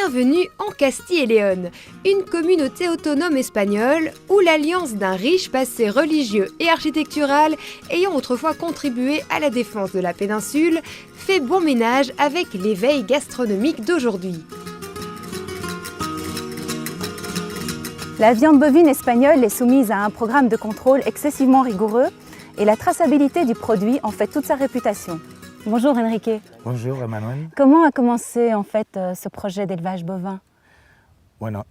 Bienvenue en Castille et Léon, une communauté autonome espagnole où l'alliance d'un riche passé religieux et architectural ayant autrefois contribué à la défense de la péninsule fait bon ménage avec l'éveil gastronomique d'aujourd'hui. La viande bovine espagnole est soumise à un programme de contrôle excessivement rigoureux et la traçabilité du produit en fait toute sa réputation. Bonjour Enrique. Bonjour Emmanuel. Comment a commencé en fait ce projet d'élevage bovin? Bueno,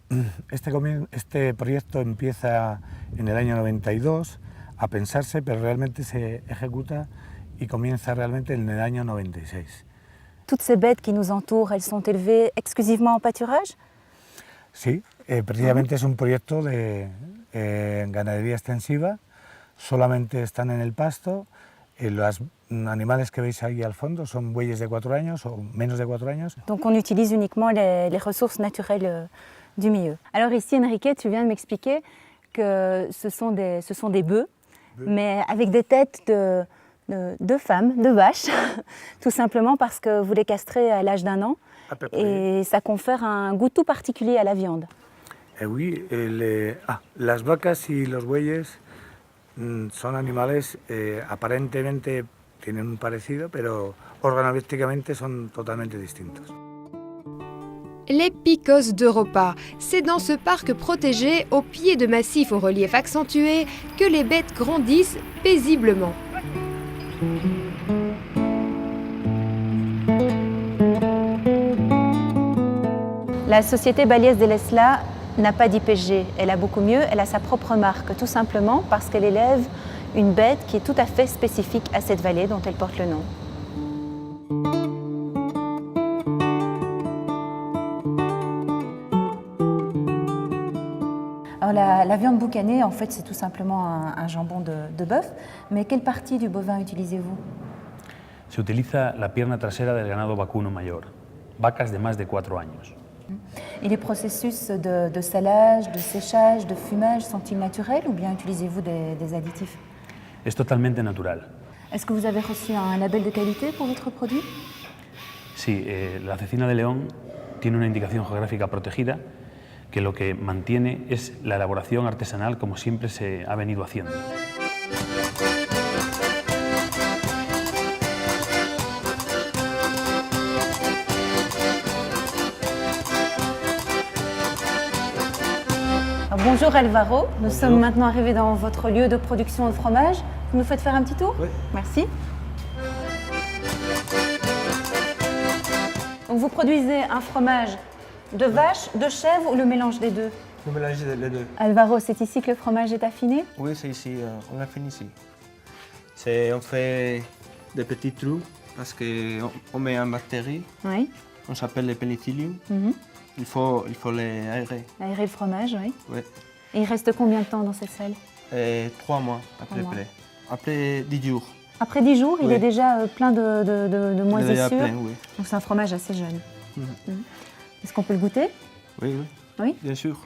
este proyecto empieza en el año 92 a pensarse, pero realmente se ejecuta y comienza realmente en el año 96. Toutes ces bêtes qui nous entourent, elles sont élevées exclusivement en pâturage? Sí, precisamente es un proyecto de ganadería extensiva, solamente están en el pasto. Los animales que veis ahí al fondo son bueyes de 4 años o menos de 4 años. Donc on utilise uniquement les ressources naturelles du milieu. Alors ici Enrique, tu viens de m'expliquer que ce sont des bœufs, mais avec des têtes de femmes, de vaches, tout simplement parce que vous les castrez à l'âge d'1 an et ça confère un goût tout particulier à la viande. Oui, las vacas y los bueyes son animales aparentemente tienen un parecido, pero organolépticamente son totalmente distintos. Les Picos d'Europa, c'est dans ce parc protégé, au pied de massifs au relief accentué, que les bêtes grandissent paisiblement. La société Baliès de l'Esla n'a pas d'IPG, elle a beaucoup mieux, elle a sa propre marque, tout simplement parce qu'elle élève une bête qui est tout à fait spécifique à cette vallée dont elle porte le nom. Alors la viande boucanée, en fait, c'est tout simplement un jambon de bœuf, mais quelle partie du bovin utilisez-vous? Se utiliza la pierna trasera del ganado vacuno mayor, vacas de más de 4 años. Et les processus de salage, de séchage, de fumage sont-ils naturels ou bien utilisez-vous des additifs? Es totalmente natural. Est-ce que vous avez reçu un label de qualité pour votre produit? Sí, la cecina de León tiene una indicación geográfica protegida que lo que mantiene es la elaboración artesanal como siempre se ha venido haciendo. Bonjour Alvaro, nous sommes maintenant arrivés dans votre lieu de production de fromage. Vous nous faites faire un petit tour? Oui. Merci. Donc vous produisez un fromage de vache, de chèvre ou le mélange des deux? Le mélange les deux. Alvaro, c'est ici que le fromage est affiné? Oui, c'est ici, on l'affine ici. On fait des petits trous parce qu'on met une bactérie, Oui. on s'appelle le pénicillium. Mhm. Il faut les aérer. Aérer le fromage, oui. Oui. Et il reste combien de temps dans cette salle? 3 mois après. 3 mois. Après 10 jours. Après 10 jours, il Oui. est déjà plein de Il est moisissures. déjà plein, oui. Donc c'est un fromage assez jeune. Mhm. Est-ce qu'on peut le goûter? Oui, oui. Oui. Bien sûr.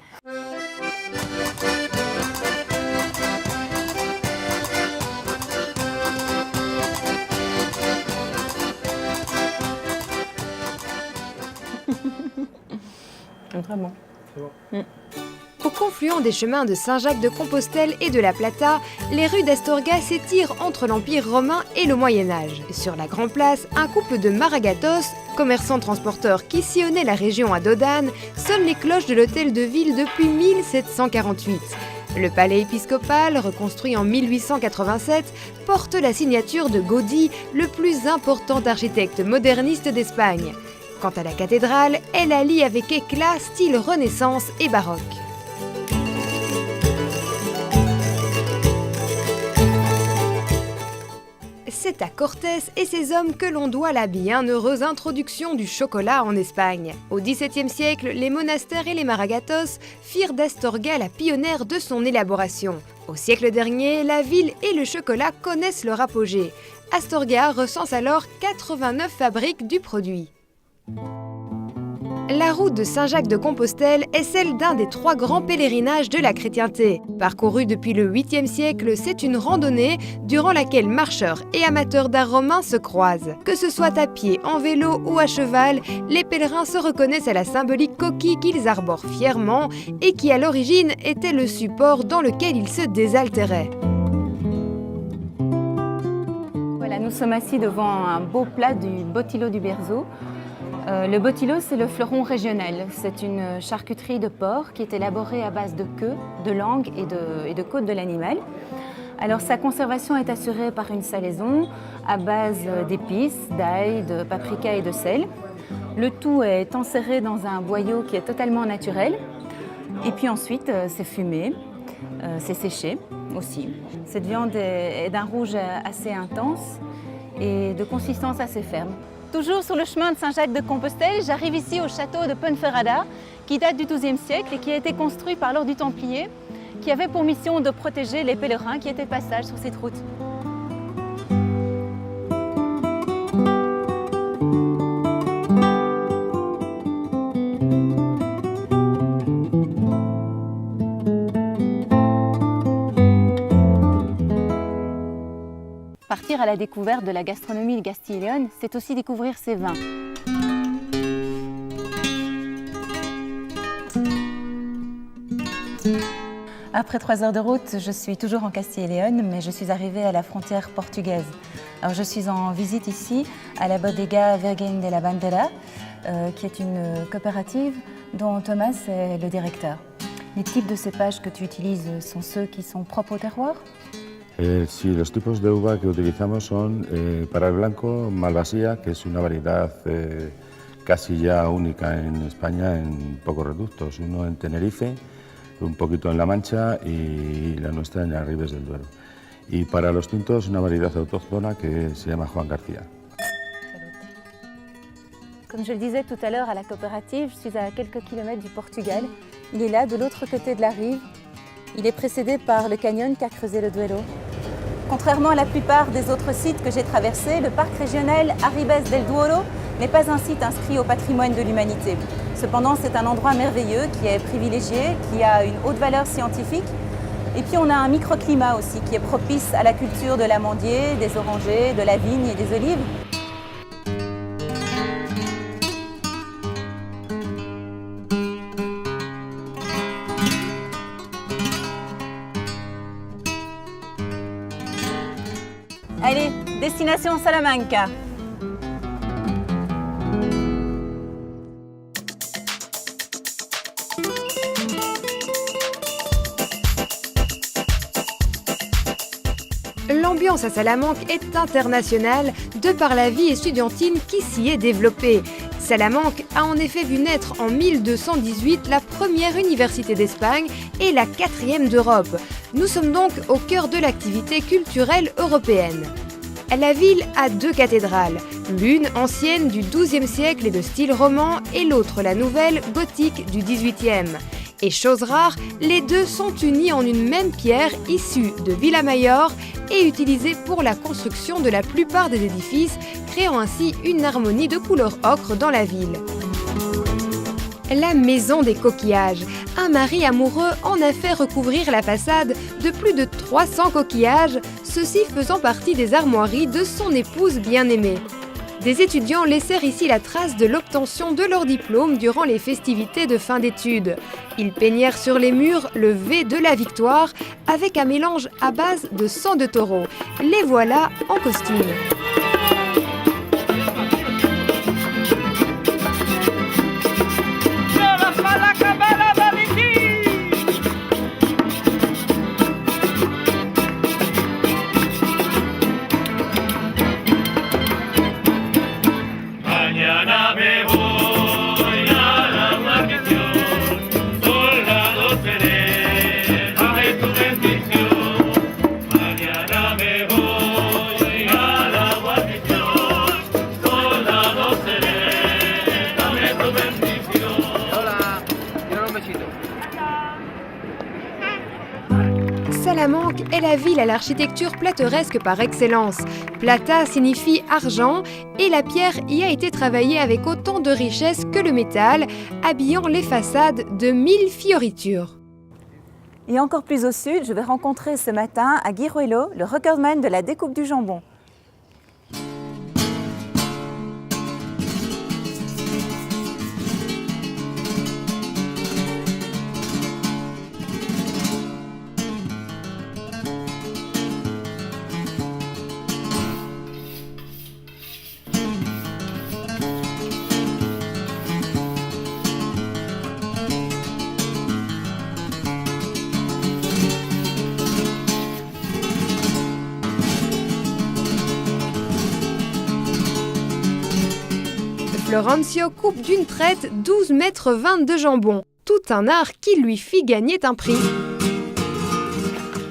Très bon. Au confluent des chemins de Saint-Jacques-de-Compostelle et de La Plata, les rues d'Astorga s'étirent entre l'Empire romain et le Moyen-Âge. Sur la Grand Place, un couple de maragatos, commerçants transporteurs qui sillonnaient la région à dos d'âne, sonnent les cloches de l'hôtel de ville depuis 1748. Le palais épiscopal, reconstruit en 1887, porte la signature de Gaudí, le plus important architecte moderniste d'Espagne. Quant à la cathédrale, elle allie avec éclat style Renaissance et baroque. C'est à Cortés et ses hommes que l'on doit la bienheureuse introduction du chocolat en Espagne. Au XVIIe siècle, les monastères et les maragatos firent d'Astorga la pionnière de son élaboration. Au siècle dernier, la ville et le chocolat connaissent leur apogée. Astorga recense alors 89 fabriques du produit. La route de Saint-Jacques-de-Compostelle est celle d'un des 3 grands pèlerinages de la chrétienté. Parcourue depuis le 8e siècle, c'est une randonnée durant laquelle marcheurs et amateurs d'art romain se croisent. Que ce soit à pied, en vélo ou à cheval, les pèlerins se reconnaissent à la symbolique coquille qu'ils arborent fièrement et qui à l'origine était le support dans lequel ils se désaltéraient. Voilà, nous sommes assis devant un beau plat du Botillo du Berzo. Le Botillo, c'est le fleuron régional. C'est une charcuterie de porc qui est élaborée à base de queue, de langue et de côte de l'animal. Alors sa conservation est assurée par une salaison à base d'épices, d'ail, de paprika et de sel. Le tout est enserré dans un boyau qui est totalement naturel. Et puis ensuite, c'est fumé, c'est séché aussi. Cette viande est d'un rouge assez intense et de consistance assez ferme. Toujours sur le chemin de Saint-Jacques-de-Compostelle, j'arrive ici au château de Ponferrada, qui date du XIIe siècle et qui a été construit par l'ordre du Templier, qui avait pour mission de protéger les pèlerins qui étaient de passage sur cette route. Partir à la découverte de la gastronomie de Castille et Léon, c'est aussi découvrir ses vins. Après 3 heures de route, je suis toujours en Castille et Léon, mais je suis arrivée à la frontière portugaise. Alors je suis en visite ici à la Bodega Virgen de la Bandera, qui est une coopérative dont Thomas est le directeur. Les types de cépages que tu utilises sont ceux qui sont propres au terroir? Sí, los tipos de uva que utilizamos son, para el blanco, Malvasía, que es una variedad casi ya única en España en pocos reductos. Uno en Tenerife, un poquito en La Mancha y la nuestra en Arribes del Duero. Y para los tintos, una variedad autóctona que se llama Juan García. Comme je le disais tout à l'heure à la coopérative, je suis à quelques kilomètres du Portugal. Il est là, de l'autre côté de la rive. Il est précédé par le canyon qu'a creusé le Duero. Contrairement à la plupart des autres sites que j'ai traversés, le parc régional Arribes del Duero n'est pas un site inscrit au patrimoine de l'humanité. Cependant, c'est un endroit merveilleux qui est privilégié, qui a une haute valeur scientifique. Et puis on a un microclimat aussi qui est propice à la culture de l'amandier, des orangers, de la vigne et des olives. Allez, destination Salamanca. L'ambiance à Salamanque est internationale de par la vie estudiantine qui s'y est développée. Salamanque a en effet vu naître en 1218 la première université d'Espagne et la 4e d'Europe. Nous sommes donc au cœur de l'activité culturelle européenne. La ville a 2 cathédrales, l'une ancienne du XIIe siècle et de style roman et l'autre la nouvelle gothique du XVIIIe. Et chose rare, les deux sont unis en une même pierre issue de Villamayor et utilisée pour la construction de la plupart des édifices, créant ainsi une harmonie de couleur ocre dans la ville. La maison des coquillages. Un mari amoureux en a fait recouvrir la façade de plus de 300 coquillages, ceux-ci faisant partie des armoiries de son épouse bien-aimée. Des étudiants laissèrent ici la trace de l'obtention de leur diplôme durant les festivités de fin d'études. Ils peignèrent sur les murs le V de la victoire avec un mélange à base de sang de taureau. Les voilà en costume. Salamanque est la ville à l'architecture plateresque par excellence. Plata signifie argent et la pierre y a été travaillée avec autant de richesse que le métal, habillant les façades de 1000 fioritures. Et encore plus au sud, je vais rencontrer ce matin à Guijuelo le recordman de la découpe du jambon. Florencio coupe d'une traite 12,20 mètres de jambon. Tout un art qui lui fit gagner un prix.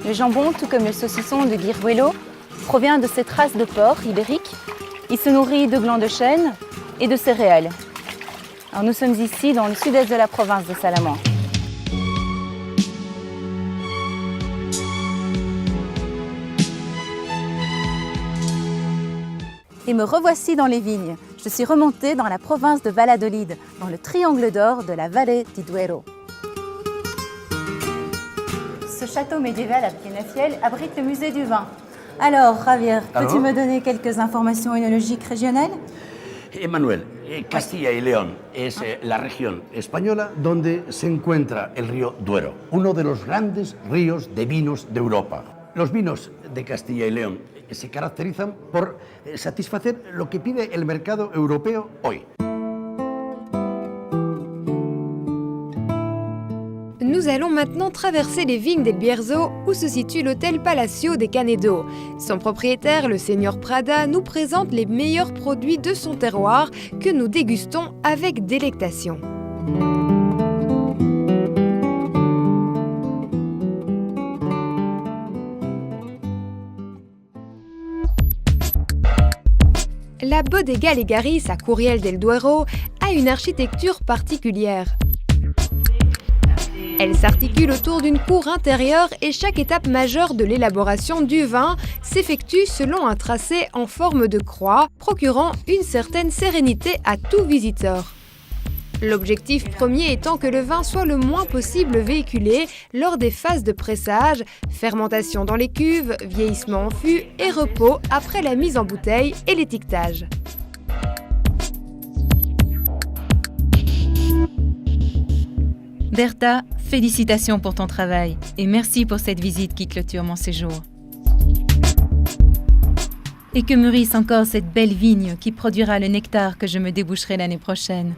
Le jambon, tout comme le saucisson de Guijuelo, provient de cette race de porc ibérique. Il se nourrit de glands de chêne et de céréales. Alors nous sommes ici dans le sud-est de la province de Salamanque. Et me revoici dans les vignes. Je suis remontée dans la province de Valladolid, dans le triangle d'or de la vallée du Duero. Ce château médiéval à Peñafiel abrite le musée du vin. Alors, Javier, peux-tu me donner quelques informations œnologiques régionales? Manuel, Castilla y León es la región española donde se encuentra el río Duero, uno de los grandes ríos de vinos de Europa. Los vinos de Castilla y León se caracterizan por satisfacer lo que pide el mercado europeo hoy. Nous allons maintenant traverser les vignes del Bierzo où se situe l'hôtel Palacio de Canedo. Son propriétaire, le seigneur Prada, nous présente les meilleurs produits de son terroir que nous dégustons avec délectation. La Bodega Legaris à Curiel del Duero a une architecture particulière. Elle s'articule autour d'une cour intérieure et chaque étape majeure de l'élaboration du vin s'effectue selon un tracé en forme de croix, procurant une certaine sérénité à tout visiteur. L'objectif premier étant que le vin soit le moins possible véhiculé lors des phases de pressage, fermentation dans les cuves, vieillissement en fût et repos après la mise en bouteille et l'étiquetage. Berta, félicitations pour ton travail et merci pour cette visite qui clôture mon séjour. Et que mûrisse encore cette belle vigne qui produira le nectar que je me déboucherai l'année prochaine.